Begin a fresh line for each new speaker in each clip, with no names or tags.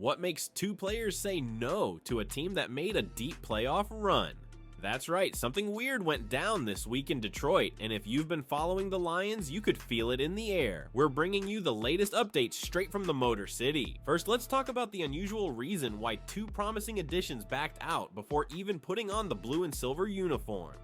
What makes two players say no to a team that made a deep playoff run? That's right, something weird went down this week in Detroit, and if you've been following the Lions, you could feel it in the air. We're bringing you the latest updates straight from the Motor City. First, let's talk about the unusual reason why two promising additions backed out before even putting on the blue and silver uniform.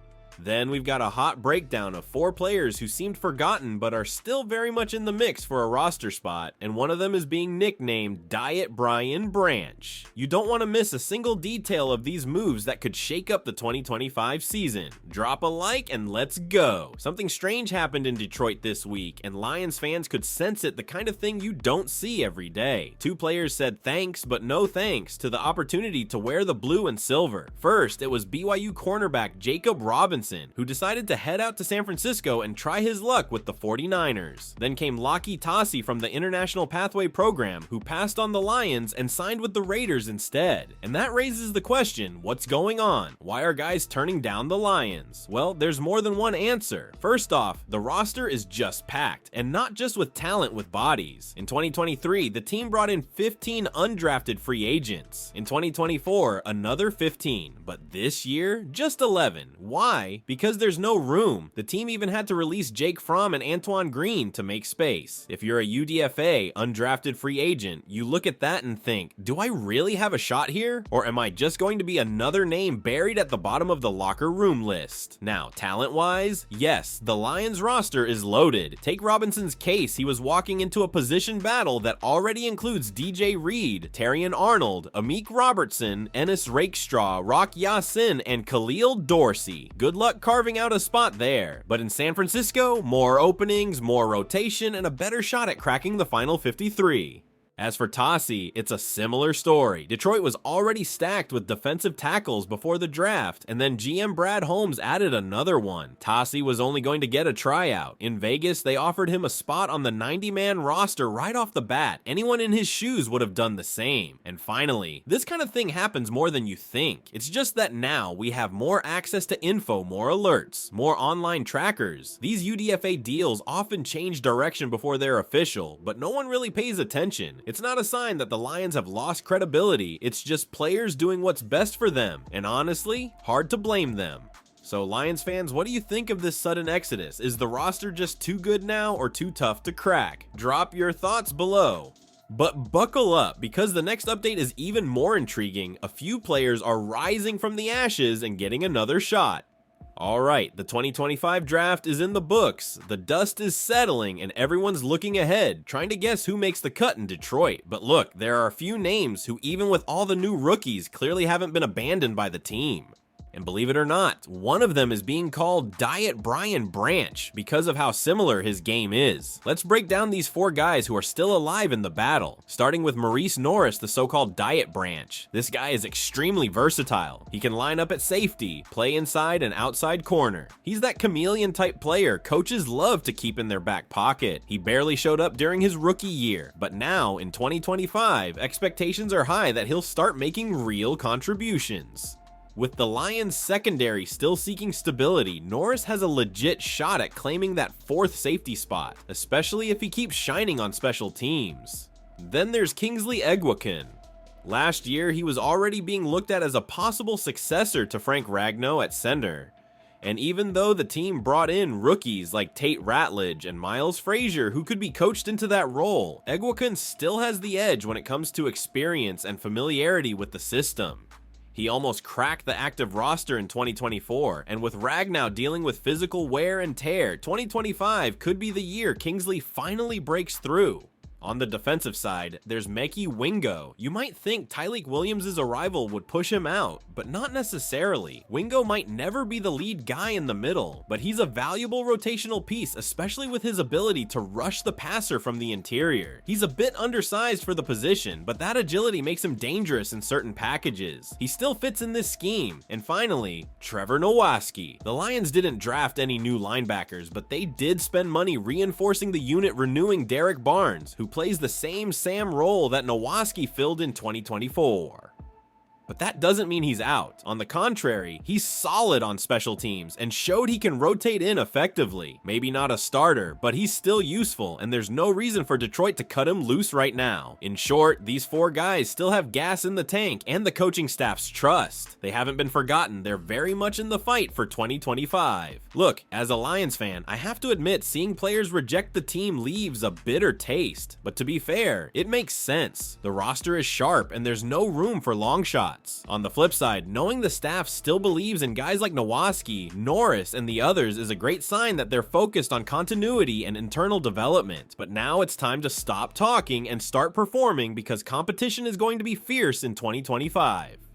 Then we've got a hot breakdown of 4 players who seemed forgotten but are still very much in the mix for a roster spot, and one of them is being nicknamed Diet Brian Branch. You don't want to miss a single detail of these moves that could shake up the 2025 season. Drop a like and let's go. Something strange happened in Detroit this week, and Lions fans could sense it, the kind of thing you don't see every day. 2 players said thanks but no thanks to the opportunity to wear the blue and silver. First, it was BYU cornerback Jacob Robinson, who decided to head out to San Francisco and try his luck with the 49ers. Then came Laki Tassi from the International Pathway Program, who passed on the Lions and signed with the Raiders instead. And that raises the question, what's going on? Why are guys turning down the Lions? Well, there's more than one answer. First off, the roster is just packed, and not just with talent, with bodies. In 2023, the team brought in 15 undrafted free agents. In 2024, another 15, but this year, just 11. Why? Because there's no room. The team even had to release Jake Fromm and Antoine Green to make space. If you're a UDFA, undrafted free agent, you look at that and think, do I really have a shot here? Or am I just going to be another name buried at the bottom of the locker room list? Now, talent-wise, yes, the Lions roster is loaded. Take Robinson's case, he was walking into a position battle that already includes DJ Reed, Terrion Arnold, Amik Robertson, Ennis Rakestraw, Rock Ya-Sin, and Khalil Dorsey. Good luck carving out a spot there. But in San Francisco, more openings, more rotation, and a better shot at cracking the final 53. As for Tassi, it's a similar story. Detroit was already stacked with defensive tackles before the draft, and then GM Brad Holmes added another one. Tassi was only going to get a tryout. In Vegas, they offered him a spot on the 90-man roster right off the bat. Anyone in his shoes would have done the same. And finally, this kind of thing happens more than you think. It's just that now we have more access to info, more alerts, more online trackers. These UDFA deals often change direction before they're official, but no one really pays attention. It's not a sign that the Lions have lost credibility, it's just players doing what's best for them, and honestly, hard to blame them. So Lions fans, what do you think of this sudden exodus? Is the roster just too good now or too tough to crack? Drop your thoughts below. But buckle up, because the next update is even more intriguing. A few players are rising from the ashes and getting another shot. Alright, the 2025 draft is in the books, the dust is settling, and everyone's looking ahead, trying to guess who makes the cut in Detroit. But look, there are a few names who, even with all the new rookies, clearly haven't been abandoned by the team. And believe it or not, one of them is being called Diet Brian Branch because of how similar his game is. Let's break down these 4 guys who are still alive in the battle, starting with Maurice Norris, the so-called Diet Branch. This guy is extremely versatile. He can line up at safety, play inside and outside corner. He's that chameleon type player coaches love to keep in their back pocket. He barely showed up during his rookie year, but now in 2025, expectations are high that he'll start making real contributions. With the Lions secondary still seeking stability, Norris has a legit shot at claiming that 4th safety spot, especially if he keeps shining on special teams. Then there's Kingsley Eguakun. Last year, he was already being looked at as a possible successor to Frank Ragnow at center. And even though the team brought in rookies like Tate Ratledge and Miles Frazier who could be coached into that role, Eguakun still has the edge when it comes to experience and familiarity with the system. He almost cracked the active roster in 2024, and with Ragnow dealing with physical wear and tear, 2025 could be the year Kingsley finally breaks through. On the defensive side, there's Mekhi Wingo. You might think Tyleik Williams' arrival would push him out, but not necessarily. Wingo might never be the lead guy in the middle, but he's a valuable rotational piece, especially with his ability to rush the passer from the interior. He's a bit undersized for the position, but that agility makes him dangerous in certain packages. He still fits in this scheme. And finally, Trevor Nowaski. The Lions didn't draft any new linebackers, but they did spend money reinforcing the unit, renewing Derek Barnes, who plays the same Sam role that Nowaski filled in 2024. But that doesn't mean he's out. On the contrary, he's solid on special teams and showed he can rotate in effectively. Maybe not a starter, but he's still useful, and there's no reason for Detroit to cut him loose right now. In short, these 4 guys still have gas in the tank and the coaching staff's trust. They haven't been forgotten. They're very much in the fight for 2025. Look, as a Lions fan, I have to admit seeing players reject the team leaves a bitter taste. But to be fair, it makes sense. The roster is sharp and there's no room for long shots. On the flip side, knowing the staff still believes in guys like Nowatzki, Norris, and the others is a great sign that they're focused on continuity and internal development. But now it's time to stop talking and start performing because competition is going to be fierce in 2025.